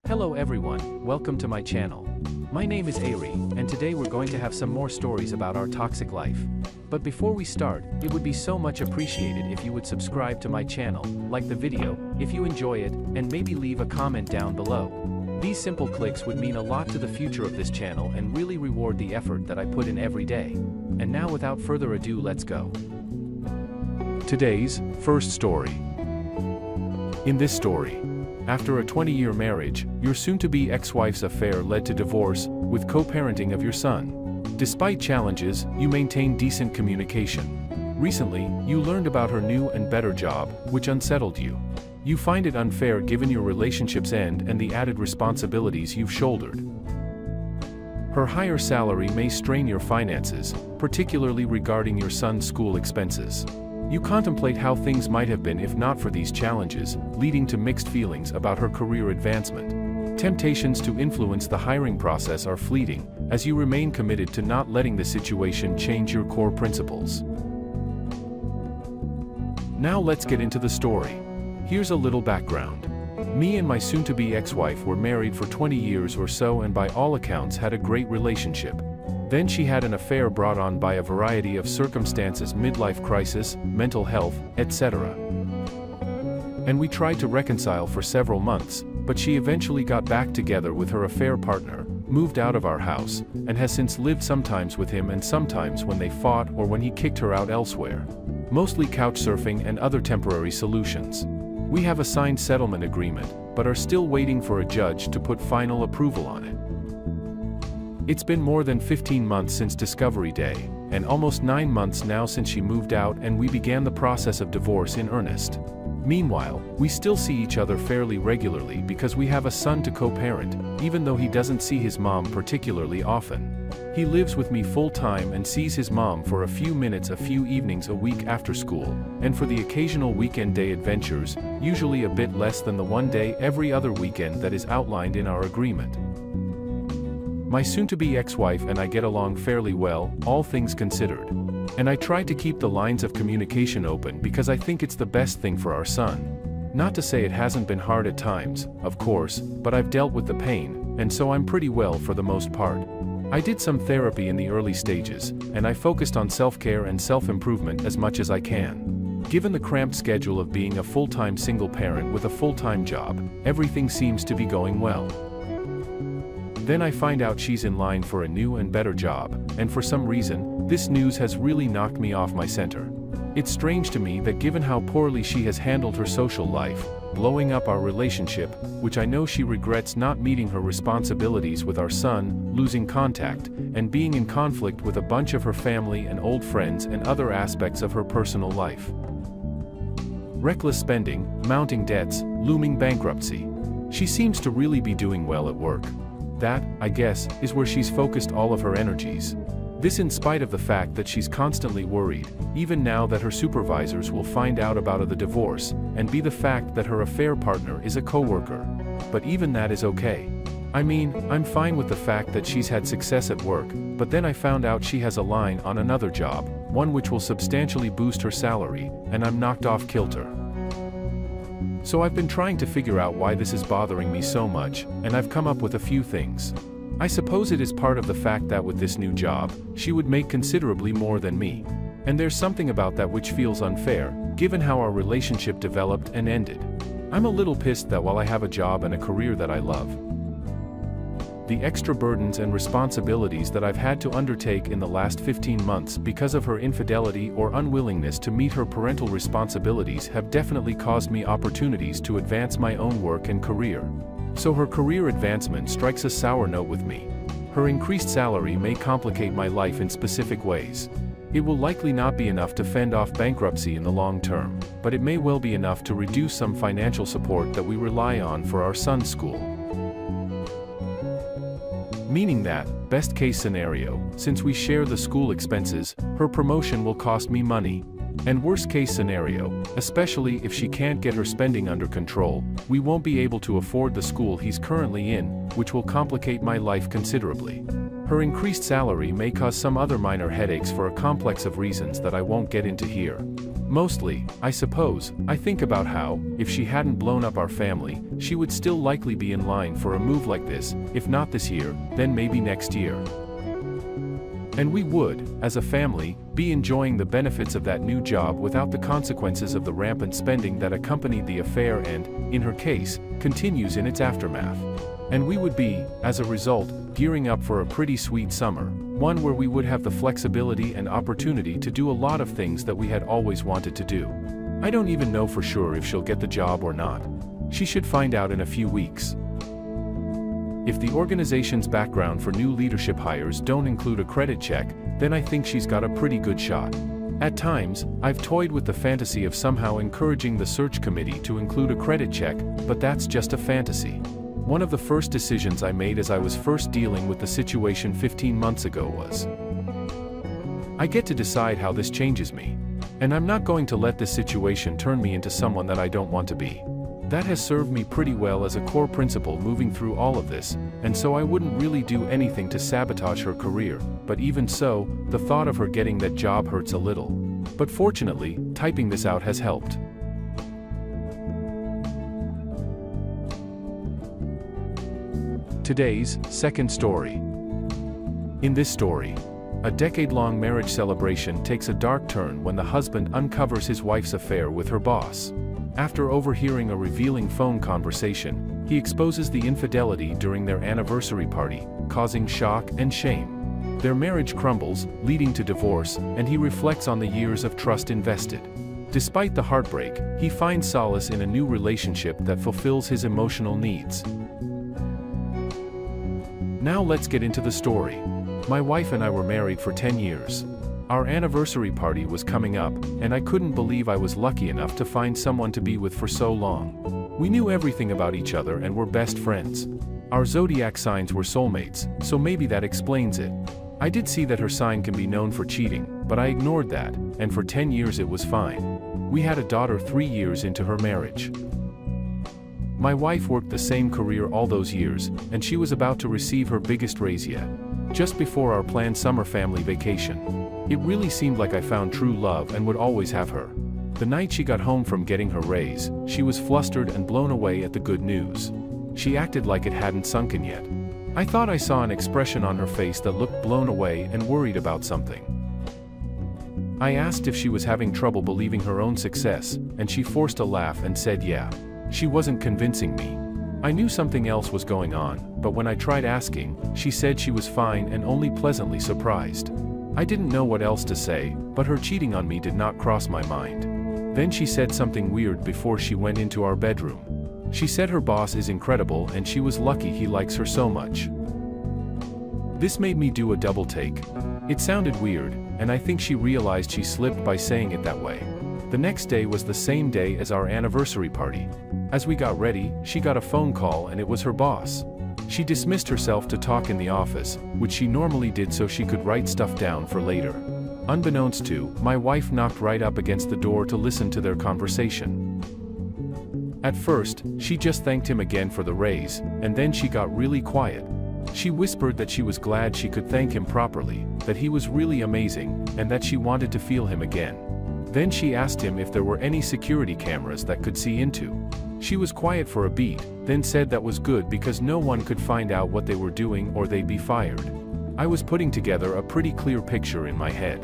Hello everyone, welcome to my channel. My name is Ari, and today we're going to have some more stories about our toxic life. But before we start, it would be so much appreciated if you would subscribe to my channel, like the video, if you enjoy it, and maybe leave a comment down below. These simple clicks would mean a lot to the future of this channel and really reward the effort that I put in every day. And now without further ado, let's go. Today's first story. In this story, after a 20-year marriage, your soon-to-be ex-wife's affair led to divorce, with co-parenting of your son. Despite challenges, you maintain decent communication. Recently, you learned about her new and better job, which unsettled you. You find it unfair given your relationship's end and the added responsibilities you've shouldered. Her higher salary may strain your finances, particularly regarding your son's school expenses. You contemplate how things might have been if not for these challenges, leading to mixed feelings about her career advancement. Temptations to influence the hiring process are fleeting, as you remain committed to not letting the situation change your core principles. Now let's get into the story. Here's a little background. Me and my soon-to-be ex-wife were married for 20 years or so and by all accounts had a great relationship. Then she had an affair brought on by a variety of circumstances, midlife crisis, mental health, etc. And we tried to reconcile for several months, but she eventually got back together with her affair partner, moved out of our house, and has since lived sometimes with him and sometimes when they fought or when he kicked her out elsewhere. Mostly couch surfing and other temporary solutions. We have a signed settlement agreement, but are still waiting for a judge to put final approval on it. It's been more than 15 months since Discovery Day, and almost 9 months now since she moved out and we began the process of divorce in earnest. Meanwhile, we still see each other fairly regularly because we have a son to co-parent, even though he doesn't see his mom particularly often. He lives with me full-time and sees his mom for a few minutes a few evenings a week after school, and for the occasional weekend day adventures, usually a bit less than the one day every other weekend that is outlined in our agreement. My soon-to-be ex-wife and I get along fairly well, all things considered. And I try to keep the lines of communication open because I think it's the best thing for our son. Not to say it hasn't been hard at times, of course, but I've dealt with the pain, and so I'm pretty well for the most part. I did some therapy in the early stages, and I focused on self-care and self-improvement as much as I can. Given the cramped schedule of being a full-time single parent with a full-time job, everything seems to be going well. Then I find out she's in line for a new and better job, and for some reason, this news has really knocked me off my center. It's strange to me that given how poorly she has handled her social life, blowing up our relationship, which I know she regrets not meeting her responsibilities with our son, losing contact, and being in conflict with a bunch of her family and old friends and other aspects of her personal life. Reckless spending, mounting debts, looming bankruptcy. She seems to really be doing well at work. That, I guess, is where she's focused all of her energies. This in spite of the fact that she's constantly worried, even now that her supervisors will find out about the divorce, and be the fact that her affair partner is a coworker. But even that is okay. I mean, I'm fine with the fact that she's had success at work, but then I found out she has a line on another job, one which will substantially boost her salary, and I'm knocked off kilter. So I've been trying to figure out why this is bothering me so much, and I've come up with a few things. I suppose it is part of the fact that with this new job, she would make considerably more than me. And there's something about that which feels unfair, given how our relationship developed and ended. I'm a little pissed that while I have a job and a career that I love, the extra burdens and responsibilities that I've had to undertake in the last 15 months because of her infidelity or unwillingness to meet her parental responsibilities have definitely caused me opportunities to advance my own work and career. So her career advancement strikes a sour note with me. Her increased salary may complicate my life in specific ways. It will likely not be enough to fend off bankruptcy in the long term, but it may well be enough to reduce some financial support that we rely on for our son's school. Meaning that, best case scenario, since we share the school expenses, her promotion will cost me money. And worst case scenario, especially if she can't get her spending under control, we won't be able to afford the school he's currently in, which will complicate my life considerably. Her increased salary may cause some other minor headaches for a complex of reasons that I won't get into here. Mostly, I suppose, I think about how, if she hadn't blown up our family, she would still likely be in line for a move like this, if not this year, then maybe next year. And we would, as a family, be enjoying the benefits of that new job without the consequences of the rampant spending that accompanied the affair and, in her case, continues in its aftermath. And we would be, as a result, gearing up for a pretty sweet summer, one where we would have the flexibility and opportunity to do a lot of things that we had always wanted to do. I don't even know for sure if she'll get the job or not. She should find out in a few weeks. If the organization's background for new leadership hires don't include a credit check, then I think she's got a pretty good shot. At times, I've toyed with the fantasy of somehow encouraging the search committee to include a credit check, but that's just a fantasy. One of the first decisions I made as I was first dealing with the situation 15 months ago was, I get to decide how this changes me. And I'm not going to let this situation turn me into someone that I don't want to be. That has served me pretty well as a core principle moving through all of this, and so I wouldn't really do anything to sabotage her career, but even so, the thought of her getting that job hurts a little. But fortunately, typing this out has helped. Today's second story. In this story, a decade-long marriage celebration takes a dark turn when the husband uncovers his wife's affair with her boss. After overhearing a revealing phone conversation, he exposes the infidelity during their anniversary party, causing shock and shame. Their marriage crumbles, leading to divorce, and he reflects on the years of trust invested. Despite the heartbreak, he finds solace in a new relationship that fulfills his emotional needs. Now let's get into the story. My wife and I were married for 10 years. Our anniversary party was coming up, and I couldn't believe I was lucky enough to find someone to be with for so long. We knew everything about each other and were best friends. Our zodiac signs were soulmates, so maybe that explains it. I did see that her sign can be known for cheating, but I ignored that, and for 10 years it was fine. We had a daughter 3 years into her marriage. My wife worked the same career all those years, and she was about to receive her biggest raise yet. Just before our planned summer family vacation. It really seemed like I found true love and would always have her. The night she got home from getting her raise, she was flustered and blown away at the good news. She acted like it hadn't sunken yet. I thought I saw an expression on her face that looked blown away and worried about something. I asked if she was having trouble believing her own success, and she forced a laugh and said yeah. She wasn't convincing me. I knew something else was going on, but when I tried asking, she said she was fine and only pleasantly surprised. I didn't know what else to say, but her cheating on me did not cross my mind. Then she said something weird before she went into our bedroom. She said her boss is incredible and she was lucky he likes her so much. This made me do a double take. It sounded weird, and I think she realized she slipped by saying it that way. The next day was the same day as our anniversary party. As we got ready, she got a phone call and it was her boss. She dismissed herself to talk in the office, which she normally did so she could write stuff down for later. Unbeknownst to, my wife knocked right up against the door to listen to their conversation. At first, she just thanked him again for the raise, and then she got really quiet. She whispered that she was glad she could thank him properly, that he was really amazing, and that she wanted to feel him again. Then she asked him if there were any security cameras that could see into. She was quiet for a beat, then said that was good because no one could find out what they were doing or they'd be fired. I was putting together a pretty clear picture in my head.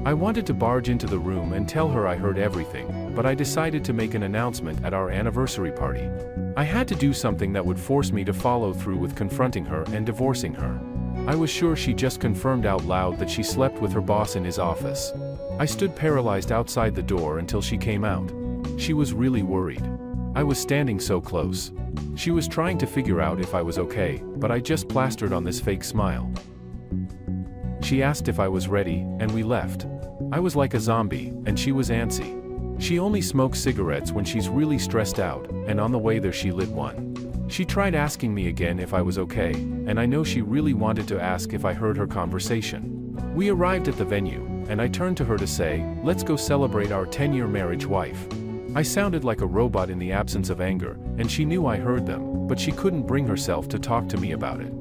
I wanted to barge into the room and tell her I heard everything, but I decided to make an announcement at our anniversary party. I had to do something that would force me to follow through with confronting her and divorcing her. I was sure she just confirmed out loud that she slept with her boss in his office. I stood paralyzed outside the door until she came out. She was really worried. I was standing so close. She was trying to figure out if I was okay, but I just plastered on this fake smile. She asked if I was ready, and we left. I was like a zombie, and she was antsy. She only smokes cigarettes when she's really stressed out, and on the way there she lit one. She tried asking me again if I was okay, and I know she really wanted to ask if I heard her conversation. We arrived at the venue, and I turned to her to say, "Let's go celebrate our 10-year marriage, wife." I sounded like a robot in the absence of anger, and she knew I heard them, but she couldn't bring herself to talk to me about it.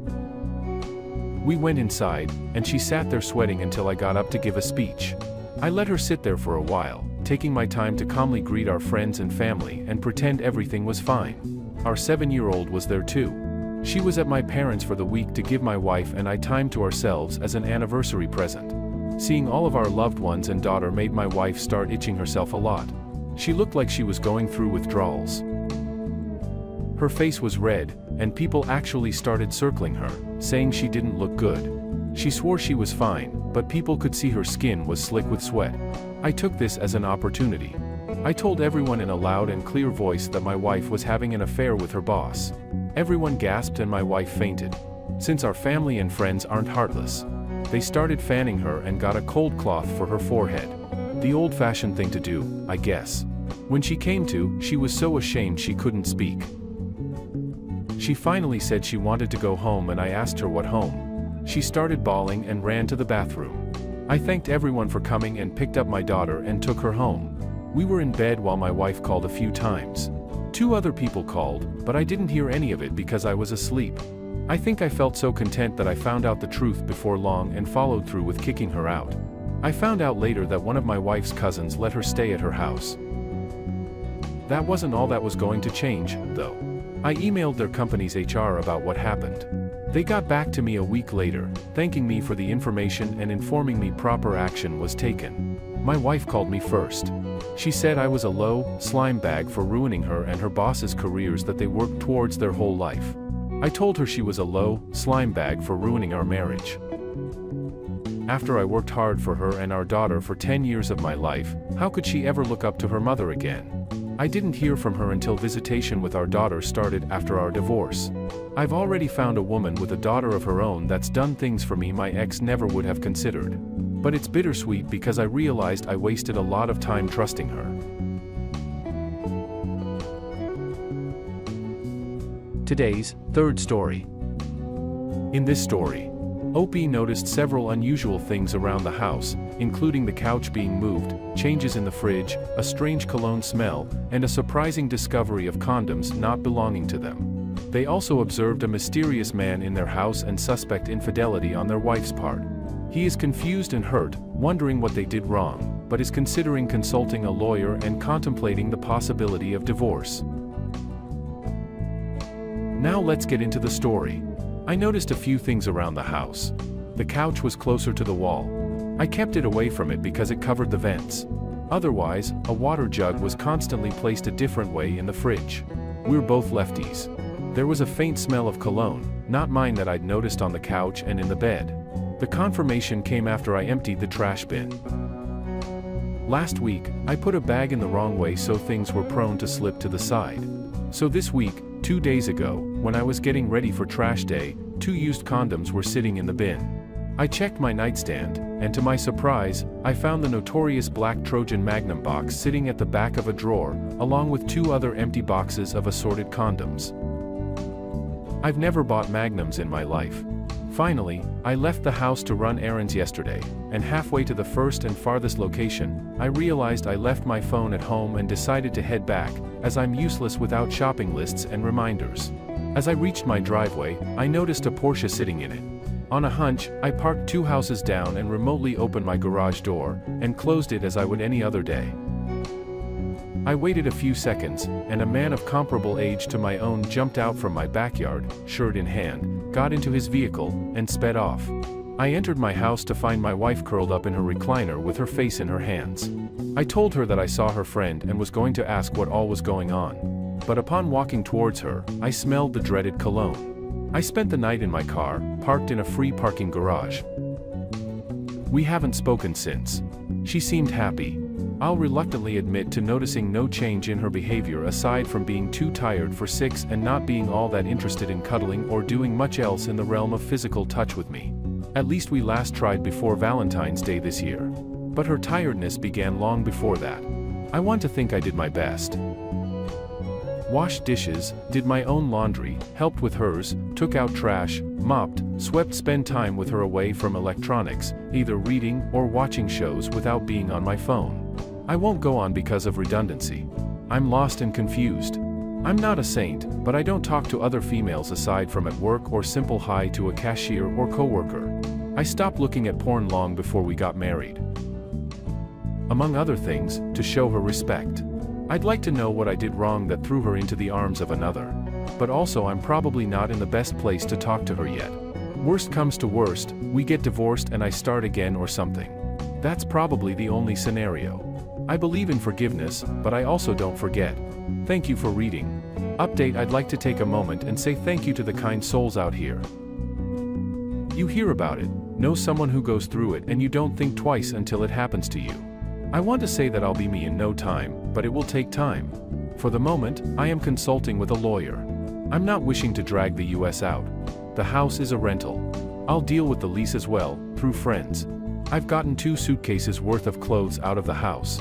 We went inside, and she sat there sweating until I got up to give a speech. I let her sit there for a while, taking my time to calmly greet our friends and family and pretend everything was fine. Our 7-year-old was there too. She was at my parents' for the week to give my wife and I time to ourselves as an anniversary present. Seeing all of our loved ones and daughter made my wife start itching herself a lot. She looked like she was going through withdrawals. Her face was red, and people actually started circling her, saying she didn't look good. She swore she was fine, but people could see her skin was slick with sweat. I took this as an opportunity. I told everyone in a loud and clear voice that my wife was having an affair with her boss. Everyone gasped and my wife fainted. Since our family and friends aren't heartless, they started fanning her and got a cold cloth for her forehead. The old-fashioned thing to do, I guess. When she came to, she was so ashamed she couldn't speak. She finally said she wanted to go home and I asked her what home. She started bawling and ran to the bathroom. I thanked everyone for coming and picked up my daughter and took her home. We were in bed while my wife called a few times. 2 other people called, but I didn't hear any of it because I was asleep. I think I felt so content that I found out the truth before long and followed through with kicking her out. I found out later that one of my wife's cousins let her stay at her house. That wasn't all that was going to change, though. I emailed their company's HR about what happened. They got back to me a week later, thanking me for the information and informing me proper action was taken. My wife called me first. She said I was a low, slime bag for ruining her and her boss's careers that they worked towards their whole life. I told her she was a low, slime bag for ruining our marriage. After I worked hard for her and our daughter for 10 years of my life, how could she ever look up to her mother again? I didn't hear from her until visitation with our daughter started after our divorce. I've already found a woman with a daughter of her own that's done things for me my ex never would have considered. But it's bittersweet because I realized I wasted a lot of time trusting her. Today's third story. In this story, Opie noticed several unusual things around the house, including the couch being moved, changes in the fridge, a strange cologne smell, and a surprising discovery of condoms not belonging to them. They also observed a mysterious man in their house and suspect infidelity on their wife's part. He is confused and hurt, wondering what they did wrong, but is considering consulting a lawyer and contemplating the possibility of divorce. Now let's get into the story. I noticed a few things around the house. The couch was closer to the wall. I kept it away from it because it covered the vents. Otherwise, a water jug was constantly placed a different way in the fridge. We're both lefties. There was a faint smell of cologne, not mine, that I'd noticed on the couch and in the bed. The confirmation came after I emptied the trash bin. Last week, I put a bag in the wrong way so things were prone to slip to the side. So this week, 2 days ago, when I was getting ready for trash day, 2 used condoms were sitting in the bin. I checked my nightstand, and to my surprise, I found the notorious black Trojan Magnum box sitting at the back of a drawer, along with 2 other empty boxes of assorted condoms. I've never bought Magnums in my life. Finally, I left the house to run errands yesterday, and halfway to the first and farthest location, I realized I left my phone at home and decided to head back, as I'm useless without shopping lists and reminders. As I reached my driveway, I noticed a Porsche sitting in it. On a hunch, I parked 2 houses down and remotely opened my garage door, and closed it as I would any other day. I waited a few seconds, and a man of comparable age to my own jumped out from my backyard, shirt in hand, got into his vehicle, and sped off. I entered my house to find my wife curled up in her recliner with her face in her hands. I told her that I saw her friend and was going to ask what all was going on. But upon walking towards her, I smelled the dreaded cologne. I spent the night in my car, parked in a free parking garage. We haven't spoken since. She seemed happy. I'll reluctantly admit to noticing no change in her behavior aside from being too tired for 6 and not being all that interested in cuddling or doing much else in the realm of physical touch with me. At least we last tried before Valentine's Day this year. But her tiredness began long before that. I want to think I did my best. Washed dishes, did my own laundry, helped with hers, took out trash, mopped, swept, spent time with her away from electronics, either reading or watching shows without being on my phone. I won't go on because of redundancy. I'm lost and confused. I'm not a saint, but I don't talk to other females aside from at work or simple hi to a cashier or coworker. I stopped looking at porn long before we got married. Among other things, to show her respect. I'd like to know what I did wrong that threw her into the arms of another. But also I'm probably not in the best place to talk to her yet. Worst comes to worst, we get divorced and I start again or something. That's probably the only scenario. I believe in forgiveness, but I also don't forget. Thank you for reading. Update: I'd like to take a moment and say thank you to the kind souls out here. You hear about it, know someone who goes through it, and you don't think twice until it happens to you. I want to say that I'll be me in no time, but it will take time. For the moment, I am consulting with a lawyer. I'm not wishing to drag the US out. The house is a rental. I'll deal with the lease as well, through friends. I've gotten 2 suitcases worth of clothes out of the house.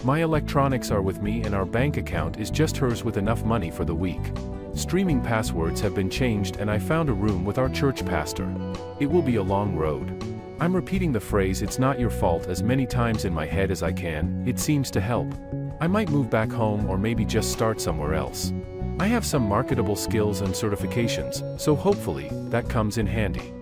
My electronics are with me and our bank account is just hers with enough money for the week. Streaming passwords have been changed and I found a room with our church pastor. It will be a long road. I'm repeating the phrase "it's not your fault" as many times in my head as I can. It seems to help. I might move back home or maybe just start somewhere else. I have some marketable skills and certifications, so hopefully, that comes in handy.